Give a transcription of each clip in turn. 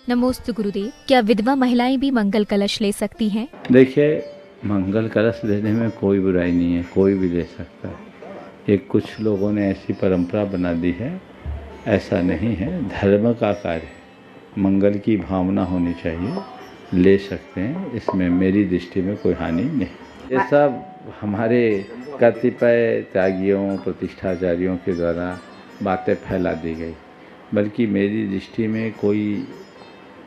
नमोस्तु गुरुदेव, क्या विधवा महिलाएं भी मंगल कलश ले सकती हैं? देखिए, मंगल कलश लेने में कोई बुराई नहीं है, कोई भी ले सकता है। एक कुछ लोगों ने ऐसी परंपरा बना दी है, ऐसा नहीं है। धर्म का कार्य है, मंगल की भावना होनी चाहिए, ले सकते हैं, इसमें मेरी दृष्टि में कोई हानि नहीं। ये सब हमारे कतिपय त्यागियों प्रतिष्ठाचारियों के द्वारा बातें फैला दी गई, बल्कि मेरी दृष्टि में कोई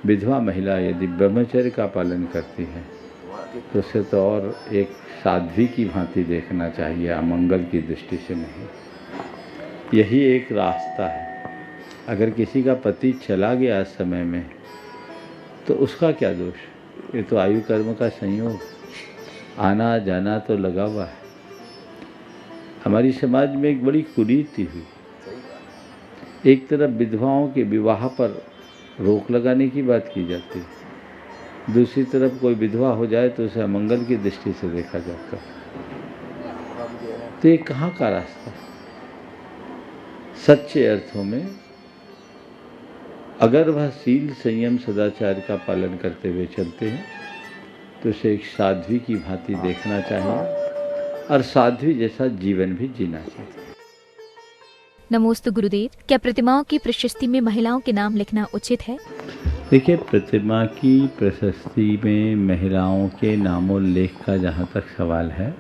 विधवा महिला यदि ब्रह्मचर्य का पालन करती है तो उसे तो और एक साध्वी की भांति देखना चाहिए, अमंगल की दृष्टि से नहीं। यही एक रास्ता है। अगर किसी का पति चला गया समय में तो उसका क्या दोष? ये तो आयु कर्म का संयोग, आना जाना तो लगा हुआ है। हमारी समाज में एक बड़ी कुरीति हुई। एक तरफ विधवाओं के विवाह पर रोक लगाने की बात की जाती है, दूसरी तरफ कोई विधवा हो जाए तो उसे अमंगल की दृष्टि से देखा जाता है। तो ये कहाँ का रास्ता है? सच्चे अर्थों में अगर वह शील संयम सदाचार का पालन करते हुए चलते हैं तो उसे एक साध्वी की भांति देखना चाहिए और साध्वी जैसा जीवन भी जीना चाहिए। नमोस्तु गुरुदेव, क्या प्रतिमाओं की प्रशस्ति में महिलाओं के नाम लिखना उचित है? देखिए, प्रतिमा की प्रशस्ति में महिलाओं के नामोल्लेख का जहाँ तक सवाल है,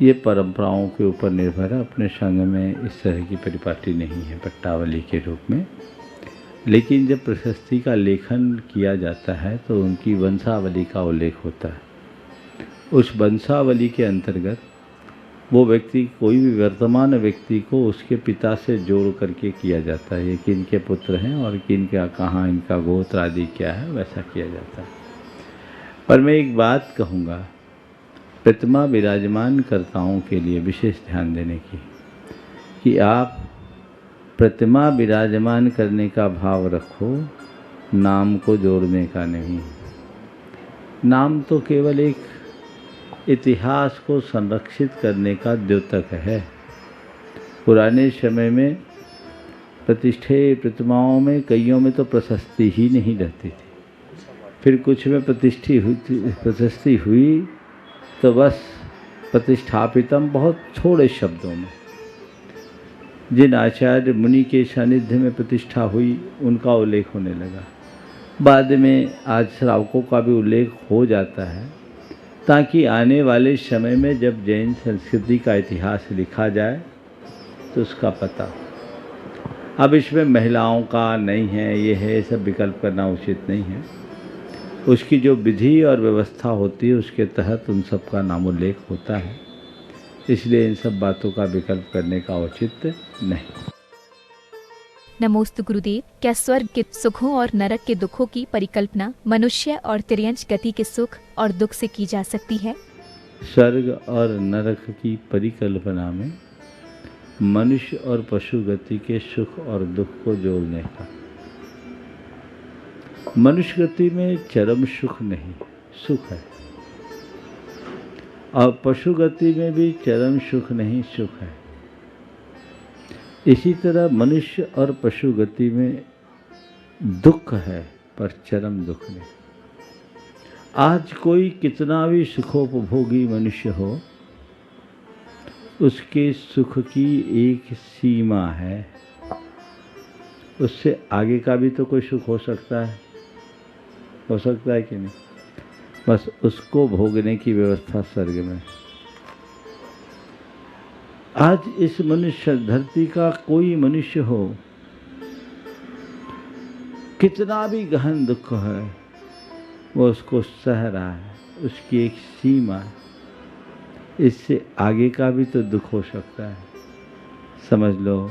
ये परंपराओं के ऊपर निर्भर है। अपने संघ में इस तरह की परिपाटी नहीं है पट्टावली के रूप में। लेकिन जब प्रशस्ति का लेखन किया जाता है तो उनकी वंशावली का उल्लेख होता है। उस वंशावली के अंतर्गत वो व्यक्ति, कोई भी वर्तमान व्यक्ति को उसके पिता से जोड़ करके किया जाता है, ये किन के पुत्र हैं और किन का कहाँ इनका गोत्र आदि क्या है, वैसा किया जाता है। पर मैं एक बात कहूँगा, प्रतिमा विराजमान कर्ताओं के लिए विशेष ध्यान देने की, कि आप प्रतिमा विराजमान करने का भाव रखो, नाम को जोड़ने का नहीं। नाम तो केवल एक इतिहास को संरक्षित करने का द्योतक है। पुराने समय में प्रतिष्ठे प्रतिमाओं में कईयों में तो प्रशस्ति ही नहीं रहती थी, फिर कुछ में प्रशस्ति हुई तो बस प्रतिष्ठापितम बहुत थोड़े शब्दों में। जिन आचार्य मुनि के सानिध्य में प्रतिष्ठा हुई उनका उल्लेख होने लगा। बाद में आज श्रावकों का भी उल्लेख हो जाता है, ताकि आने वाले समय में जब जैन संस्कृति का इतिहास लिखा जाए तो उसका पता। अब इसमें महिलाओं का नहीं है, ये है, सब विकल्प करना उचित नहीं है। उसकी जो विधि और व्यवस्था होती है उसके तहत उन सब का नामोल्लेख होता है, इसलिए इन सब बातों का विकल्प करने का औचित्य नहीं। नमोस्तु गुरुदेव, क्या स्वर्ग के सुखों और नरक के दुखों की परिकल्पना मनुष्य और तिर्यंच गति के सुख और दुख से की जा सकती है? स्वर्ग और नरक की परिकल्पना में मनुष्य और पशु गति के सुख और दुख को जोड़ने का। मनुष्य गति में चरम सुख नहीं, सुख है, और पशु गति में भी चरम सुख नहीं, सुख है। इसी तरह मनुष्य और पशु गति में दुख है पर चरम दुख नहीं। आज कोई कितना भी सुखोपभोगी मनुष्य हो, उसके सुख की एक सीमा है, उससे आगे का भी तो कोई सुख हो सकता है, कि नहीं? बस उसको भोगने की व्यवस्था स्वर्ग में। आज इस मनुष्य धरती का कोई मनुष्य हो, कितना भी गहन दुख है, वो उसको सह रहा है, उसकी एक सीमा है। इससे आगे का भी तो दुख हो सकता है, समझ लो,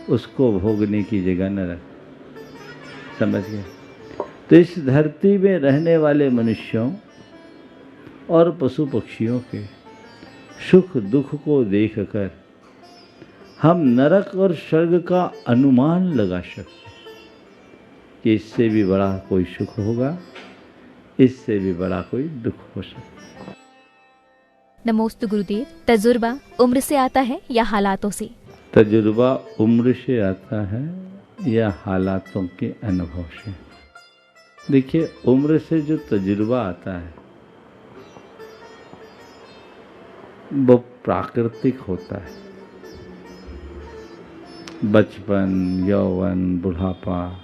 उसको भोगने की जगह न रख। समझ गए? तो इस धरती में रहने वाले मनुष्यों और पशु पक्षियों के सुख दुख को देखकर हम नरक और स्वर्ग का अनुमान लगा सकते कि इससे भी बड़ा कोई सुख होगा, इससे भी बड़ा कोई दुख हो सकता है। नमोस्तु गुरुदेव, तजुर्बा उम्र से आता है या हालातों से? तजुर्बा उम्र से आता है या हालातों के अनुभव से? देखिए, उम्र से जो तजुर्बा आता है वो प्राकृतिक होता है। बचपन, यौवन, बुढ़ापा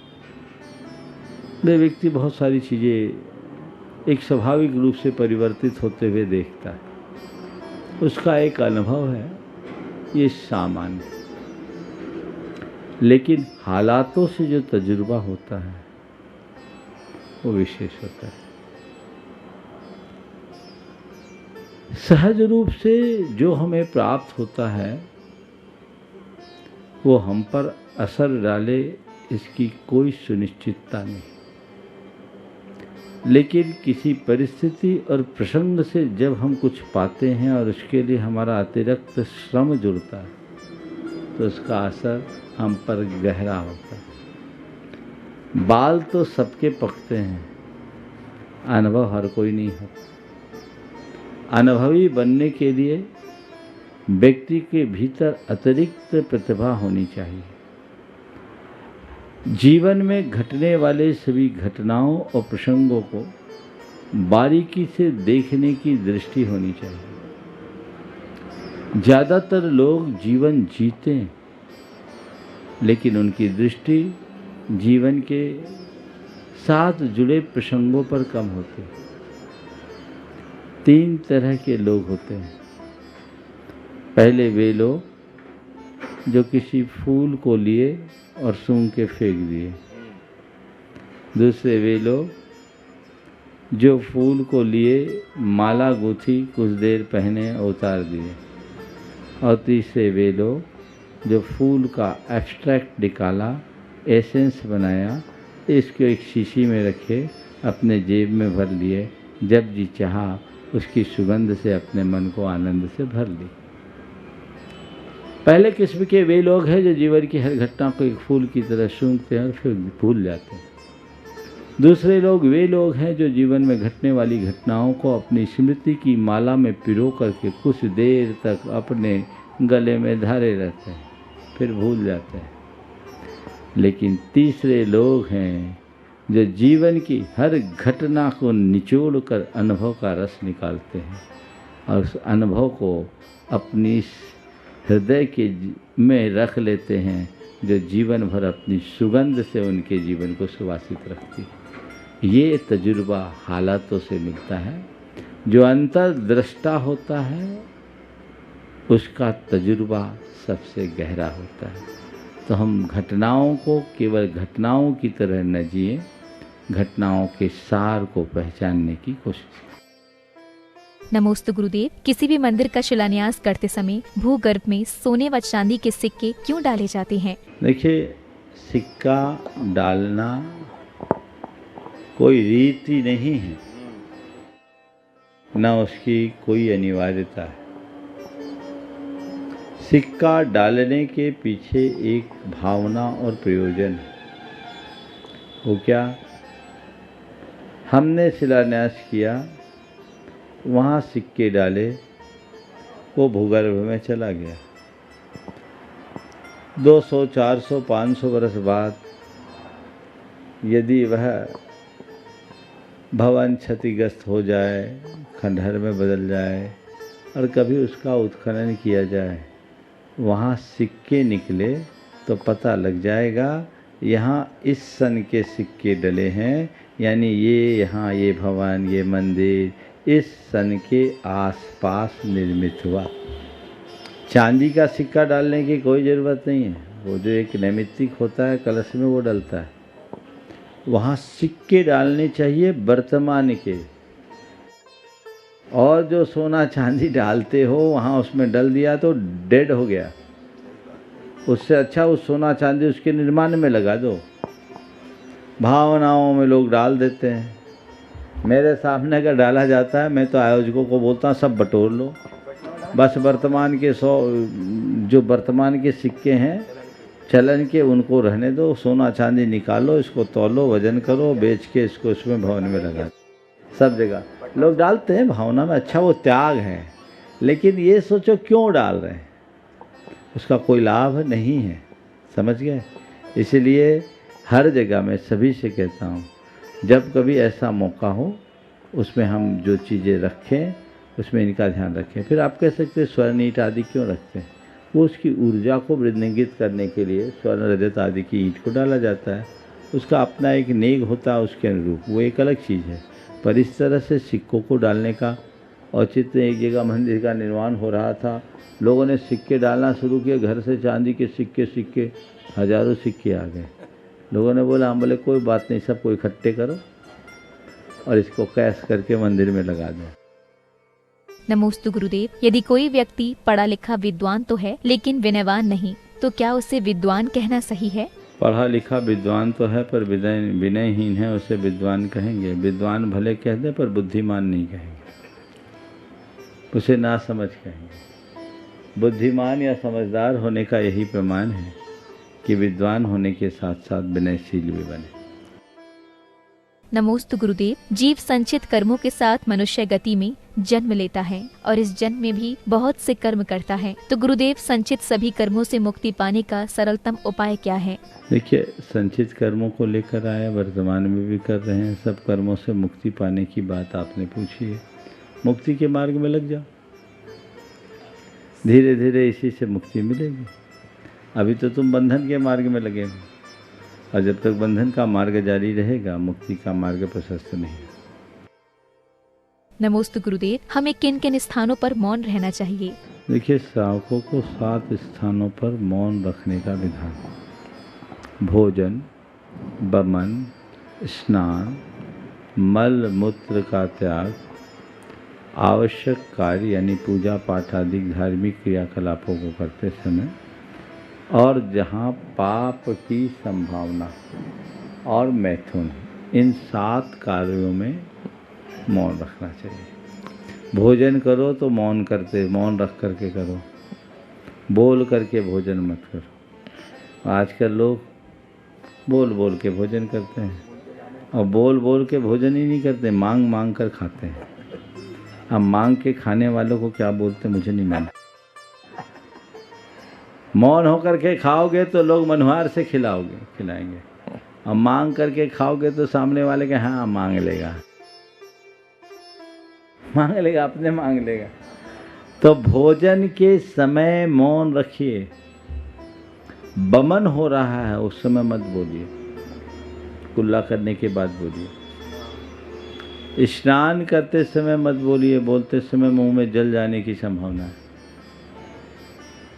में व्यक्ति बहुत सारी चीज़ें एक स्वाभाविक रूप से परिवर्तित होते हुए देखता है। उसका एक अनुभव है, ये सामान्य। लेकिन हालातों से जो तजुर्बा होता है वो विशेष होता है। सहज रूप से जो हमें प्राप्त होता है वो हम पर असर डाले, इसकी कोई सुनिश्चितता नहीं। लेकिन किसी परिस्थिति और प्रसंग से जब हम कुछ पाते हैं और उसके लिए हमारा अतिरिक्त श्रम जुड़ता है तो उसका असर हम पर गहरा होता है। बाल तो सबके पकते हैं, अनुभव हर कोई नहीं होता। अनुभवी बनने के लिए व्यक्ति के भीतर अतिरिक्त प्रतिभा होनी चाहिए। जीवन में घटने वाले सभी घटनाओं और प्रसंगों को बारीकी से देखने की दृष्टि होनी चाहिए। ज़्यादातर लोग जीवन जीते हैं लेकिन उनकी दृष्टि जीवन के साथ जुड़े प्रसंगों पर कम होती है। 3 तरह के लोग होते हैं। पहले वे लोग जो किसी फूल को लिए और सूंघ के फेंक दिए। दूसरे वे लोग जो फूल को लिए, माला गूंथी, कुछ देर पहने और उतार दिए। और तीसरे वे लोग जो फूल का एब्स्ट्रैक्ट निकाला, एसेंस बनाया, इसको एक शीशी में रखे, अपने जेब में भर लिए, जब जी चाहा उसकी सुगंध से अपने मन को आनंद से भर ली। पहले किस्म के वे लोग हैं जो जीवन की हर घटना को एक फूल की तरह सूंघते हैं और फिर भूल जाते हैं। दूसरे लोग वे लोग हैं जो जीवन में घटने वाली घटनाओं को अपनी स्मृति की माला में पिरो करके कुछ देर तक अपने गले में धारे रहते हैं, फिर भूल जाते हैं। लेकिन तीसरे लोग हैं जो जीवन की हर घटना को निचोड़ कर अनुभव का रस निकालते हैं और उस अनुभव को अपनी हृदय के में रख लेते हैं, जो जीवन भर अपनी सुगंध से उनके जीवन को सुवासित रखती है। ये तजुर्बा हालातों से मिलता है। जो अंतर्दृष्टा होता है उसका तजुर्बा सबसे गहरा होता है। तो हम घटनाओं को केवल घटनाओं की तरह न जिए, घटनाओं के सार को पहचानने की कोशिश करें। नमोस्तु गुरुदेव, किसी भी मंदिर का शिलान्यास करते समय भूगर्भ में सोने व चांदी के सिक्के क्यों डाले जाते हैं? देखिए, सिक्का डालना कोई रीति नहीं है, न उसकी कोई अनिवार्यता है। सिक्का डालने के पीछे एक भावना और प्रयोजन है। वो क्या? हमने शिलान्यास किया, वहाँ सिक्के डाले, वो भूगर्भ में चला गया। 200, 400, 500 वर्ष बाद यदि वह भवन क्षतिग्रस्त हो जाए, खंडहर में बदल जाए और कभी उसका उत्खनन किया जाए, वहाँ सिक्के निकले तो पता लग जाएगा यहाँ इस सन के सिक्के डले हैं, यानी ये यहाँ ये भवन, ये मंदिर इस सन के आसपास निर्मित हुआ। चांदी का सिक्का डालने की कोई ज़रूरत नहीं है। वो जो एक नैमित्तिक होता है कलश में, वो डलता है। वहाँ सिक्के डालने चाहिए वर्तमान के। और जो सोना चांदी डालते हो वहाँ उसमें डल दिया तो डेड हो गया। उससे अच्छा उस सोना चांदी उसके निर्माण में लगा दो। भावनाओं में लोग डाल देते हैं। मेरे सामने अगर डाला जाता है, मैं तो आयोजकों को बोलता हूँ सब बटोर लो, बस वर्तमान के 100 जो वर्तमान के सिक्के हैं चलन के, उनको रहने दो। सोना चांदी निकालो, इसको तौलो, वजन करो, बेच के इसको इसमें भवन में लगा। सब जगह लोग डालते हैं भावना में, अच्छा वो त्याग है। लेकिन ये सोचो क्यों डाल रहे हैं, उसका कोई लाभ नहीं है। समझ गए? इसलिए हर जगह मैं सभी से कहता हूँ, जब कभी ऐसा मौका हो उसमें हम जो चीज़ें रखें उसमें इनका ध्यान रखें। फिर आप कह सकते हैं स्वर्ण ईंट आदि क्यों रखते हैं? वो उसकी ऊर्जा को वृद्धिंगित करने के लिए स्वर्ण रजत आदि की ईंट को डाला जाता है। उसका अपना एक नेग होता है उसके अनुरूप, वो एक अलग चीज़ है। पर इस तरह से सिक्कों को डालने का औचित्य, एक जगह मंदिर का निर्माण हो रहा था, लोगों ने सिक्के डालना शुरू किए, घर से चांदी के सिक्के हजारों सिक्के आ गए। लोगों ने बोला, हम बोले कोई बात नहीं, सबको इकट्ठे करो और इसको कैश करके मंदिर में लगा दो। नमोस्तु गुरुदेव, यदि कोई व्यक्ति पढ़ा लिखा विद्वान तो है लेकिन विनयवान नहीं, तो क्या उसे विद्वान कहना सही है? पढ़ा लिखा विद्वान तो है पर विनयहीन है, उसे विद्वान कहेंगे? विद्वान भले कह दे पर बुद्धिमान नहीं कहेंगे, उसे ना समझ कहेंगे। बुद्धिमान या समझदार होने का यही प्रमाण है कि विद्वान होने के साथ साथ विनयशील भी बने। नमोस्तु गुरुदेव, जीव संचित कर्मों के साथ मनुष्य गति में जन्म लेता है और इस जन्म में भी बहुत से कर्म करता है, तो गुरुदेव संचित सभी कर्मों से मुक्ति पाने का सरलतम उपाय क्या है? देखिए, संचित कर्मों को लेकर आए, वर्तमान में भी कर रहे हैं। सब कर्मों से मुक्ति पाने की बात आपने पूछी है। मुक्ति के मार्ग में लग जाओ, धीरे धीरे इसी से मुक्ति मिलेगी। अभी तो तुम बंधन के मार्ग में लगे हो, और जब तक बंधन का मार्ग जारी रहेगा मुक्ति का मार्ग प्रशस्त नहीं है। नमोस्तु गुरुदेव, हमें किन किन स्थानों पर मौन रहना चाहिए? देखिए, श्रावकों को 7 स्थानों पर मौन रखने का विधान: भोजन, बमन, स्नान, मल मूत्र का त्याग, आवश्यक कार्य यानी पूजा पाठ आदि धार्मिक क्रियाकलापों को करते समय, और जहाँ पाप की संभावना और मैथुन, इन 7 कार्यों में मौन रखना चाहिए। भोजन करो तो मौन रख करके करो, बोल करके भोजन मत करो। आजकल लोग बोल बोल के भोजन करते हैं, और बोल बोल के भोजन ही नहीं करते, मांग मांग कर खाते हैं। अब मांग के खाने वालों को क्या बोलते मुझे नहीं मालूम। मौन होकर के खाओगे तो लोग मनोहार से खिलाएंगे, और मांग करके खाओगे तो सामने वाले के हाँ मांग लेगा, अपने मांग लेगा। तो भोजन के समय मौन रखिए। बमन हो रहा है उस समय मत बोलिए, कुल्ला करने के बाद बोलिए। स्नान करते समय मत बोलिए, बोलते समय मुंह में जल जाने की संभावना है।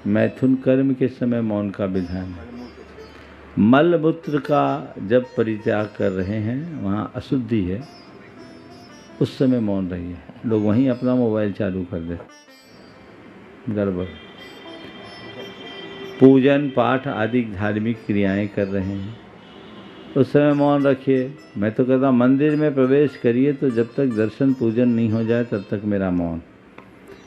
मैथुन कर्म के समय मौन का विधान है। मल मूत्र का जब परित्याग कर रहे हैं, वहाँ अशुद्धि है, उस समय मौन रहिए। लोग वहीं अपना मोबाइल चालू कर दे, गड़बड़। पूजन पाठ आदि धार्मिक क्रियाएं कर रहे हैं, उस समय मौन रखिए। मैं तो कहता हूँ मंदिर में प्रवेश करिए तो जब तक दर्शन पूजन नहीं हो जाए तब तक मेरा मौन।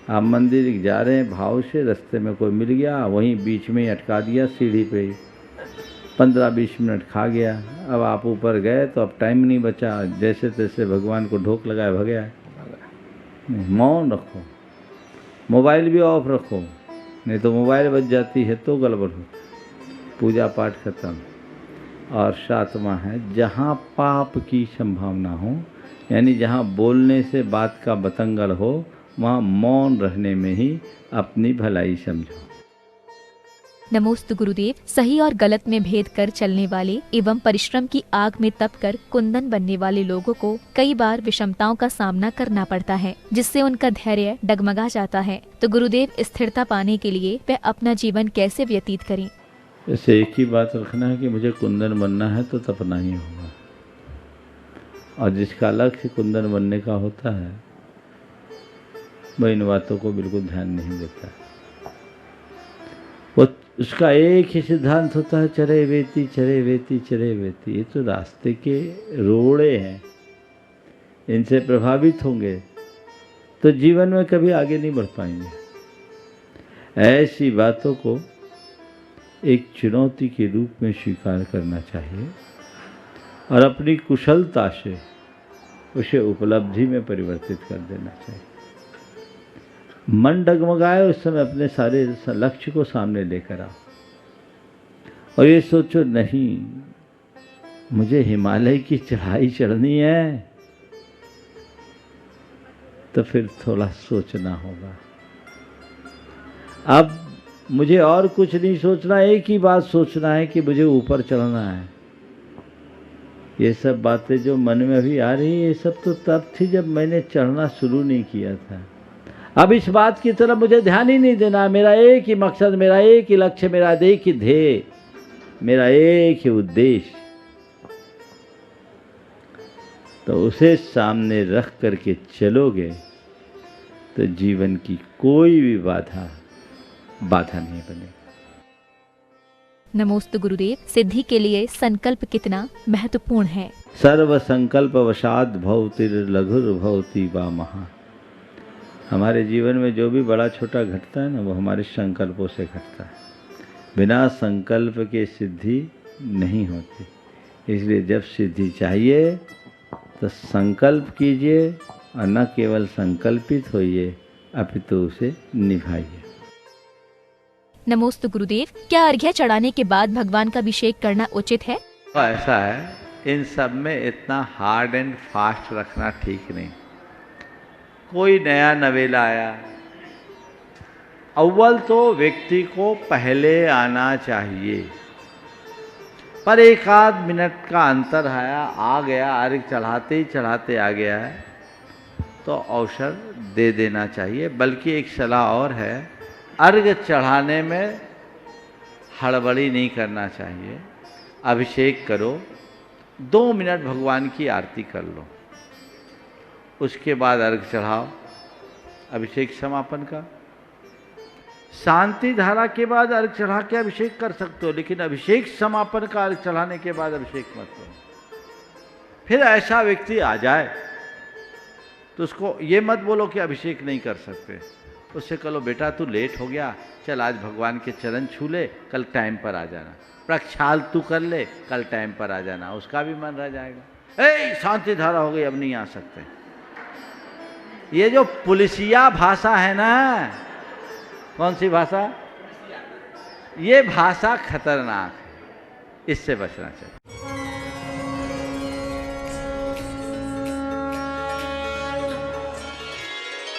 आप मंदिर जा रहे हैं भाव से, रास्ते में कोई मिल गया, वहीं बीच में अटका दिया सीढ़ी पे, 15-20 मिनट खा गया। अब आप ऊपर गए तो अब टाइम नहीं बचा, जैसे तैसे भगवान को ढोक लगाए भगया। मौन रखो, मोबाइल भी ऑफ रखो, नहीं तो मोबाइल बज जाती है तो गड़बड़ हो। पूजा पाठ खत्म। और 7वां है, जहाँ पाप की संभावना हो, यानी जहाँ बोलने से बात का बतंगड़ हो, वहाँ मौन रहने में ही अपनी भलाई समझो। नमोस्तु गुरुदेव, सही और गलत में भेद कर चलने वाले एवं परिश्रम की आग में तप कर कुंदन बनने वाले लोगों को कई बार विषमताओं का सामना करना पड़ता है, जिससे उनका धैर्य डगमगा जाता है। तो गुरुदेव, स्थिरता पाने के लिए वे अपना जीवन कैसे व्यतीत करें? ऐसे एक ही बात रखना है कि मुझे कुंदन बनना है तो तपना ही होगा, और जिसका लक्ष्य कुंदन बनने का होता है वह इन बातों को बिल्कुल ध्यान नहीं देता। वो उसका एक ही सिद्धांत होता है, चरे वेती चरे वेती चरे वेती। ये तो रास्ते के रोड़े हैं, इनसे प्रभावित होंगे तो जीवन में कभी आगे नहीं बढ़ पाएंगे। ऐसी बातों को एक चुनौती के रूप में स्वीकार करना चाहिए और अपनी कुशलता से उसे उपलब्धि में परिवर्तित कर देना चाहिए। मन डगमगाए उस समय अपने सारे लक्ष्य को सामने लेकर आओ और ये सोचो नहीं मुझे हिमालय की चढ़ाई चढ़नी है, तो फिर थोड़ा सोचना होगा। अब मुझे और कुछ नहीं सोचना, एक ही बात सोचना है कि मुझे ऊपर चढ़ना है। ये सब बातें जो मन में अभी आ रही है, ये सब तो तब थी जब मैंने चढ़ना शुरू नहीं किया था। अब इस बात की तरफ मुझे ध्यान ही नहीं देना। मेरा एक ही मकसद, मेरा एक ही लक्ष्य, मेरा एक ही ध्येय, मेरा एक ही उद्देश्य, तो उसे सामने रख करके चलोगे तो जीवन की कोई भी बाधा नहीं बनेगी। नमोस्तु गुरुदेव, सिद्धि के लिए संकल्प कितना महत्वपूर्ण है? सर्व संकल्प वशाद भवतिर लघुर भवति वा महा। हमारे जीवन में जो भी बड़ा छोटा घटता है ना, वो हमारे संकल्पों से घटता है। बिना संकल्प के सिद्धि नहीं होती। इसलिए जब सिद्धि चाहिए तो संकल्प कीजिए, और न केवल संकल्पित होइए अपितु उसे निभाइए। नमोस्तु गुरुदेव, क्या अर्घ्य चढ़ाने के बाद भगवान का अभिषेक करना उचित है? तो ऐसा है, इन सब में इतना हार्ड एंड फास्ट रखना ठीक नहीं। कोई नया नवेला आया, अव्वल तो व्यक्ति को पहले आना चाहिए, पर एक आध मिनट का अंतर आया, आ गया, अर्घ चढ़ाते ही चढ़ाते आ गया है, तो अवसर दे देना चाहिए। बल्कि एक सलाह और है, अर्घ चढ़ाने में हड़बड़ी नहीं करना चाहिए। अभिषेक करो, 2 मिनट भगवान की आरती कर लो, उसके बाद अर्घ चढ़ाओ। अभिषेक समापन का शांति धारा के बाद अर्घ चढ़ा के अभिषेक कर सकते हो, लेकिन अभिषेक समापन का अर्घ चढ़ाने के बाद अभिषेक मत करो। फिर ऐसा व्यक्ति आ जाए तो उसको ये मत बोलो कि अभिषेक नहीं कर सकते। उससे कहो, बेटा तू लेट हो गया, चल आज भगवान के चरण छू ले, कल टाइम पर आ जाना। प्रक्षाल तू कर ले, कल टाइम पर आ जाना। उसका भी मन रह जाएगा, शांति धारा हो गई, अब नहीं आ सकते। ये जो पुलिसिया भाषा है ना, कौन सी भाषा? ये भाषा खतरनाक है, इससे बचना चाहिए।